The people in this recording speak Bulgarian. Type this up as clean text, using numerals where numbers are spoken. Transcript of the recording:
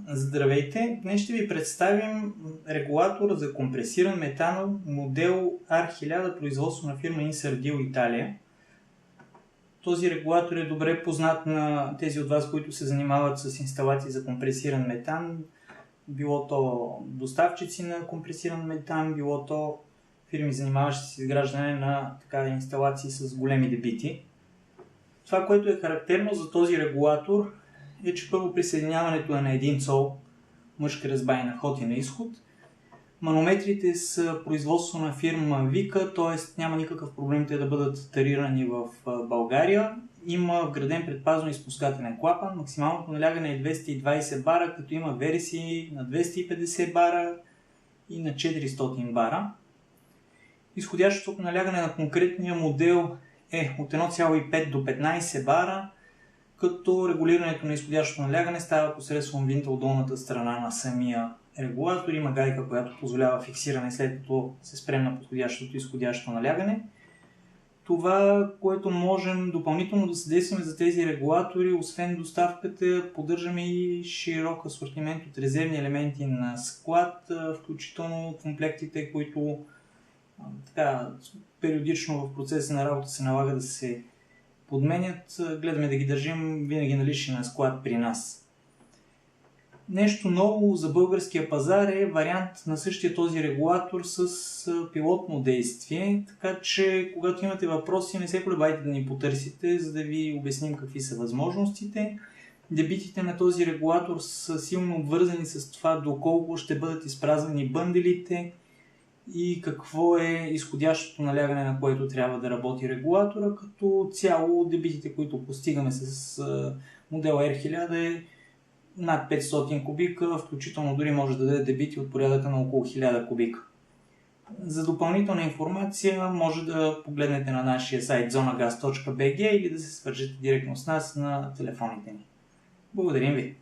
Здравейте! Днес ще ви представим регулатор за компресиран метан модел R1000, производство на фирма Inserdil Италия. Този регулатор е добре познат на тези от вас, които се занимават с инсталации за компресиран метан. Било то доставчици на компресиран метан, било то фирми, занимаващи се с изграждане на инсталации с големи дебити. Това, което е характерно за този регулатор, е, че първо присъединяването е на 1 цол мъжка резба и на вход и на изход. Манометрите са производство на фирма Вика, т.е. няма никакъв проблем те да бъдат тарирани в България. Има вграден предпазно изпускателен клапан. Максималното налягане е 220 бара, като има версии на 250 бара и на 400 бара. Изходящото налягане на конкретния модел е от 1,5 до 15 бара, като регулирането на изходящото налягане става посредством винта от долната страна на самия регулатор. Има гайка, която позволява фиксиране след като се спрем на подходящото и изходящо налягане. Това, което можем допълнително да съдействаме за тези регулатори, освен доставката, поддържаме и широк асортимент от резервни елементи на склад, включително комплектите, които периодично в процеса на работа се налага да се подменят. Гледаме да ги държим винаги налични на склад при нас. Нещо ново за българския пазар е вариант на същия този регулатор с пилотно действие, така че когато имате въпроси, не се колебайте да ни потърсите, за да ви обясним какви са възможностите. Дебитите на този регулатор са силно обвързани с това доколко ще бъдат изпразнени бънделите и какво е изходящото налягане, на което трябва да работи регулатора. Като цяло дебитите, които постигаме с модел R1000 е над 500 кубика, включително дори може да даде дебити от порядъка на около 1000 кубика. За допълнителна информация може да погледнете на нашия сайт zonagas.bg или да се свържете директно с нас на телефоните ни. Благодарим ви!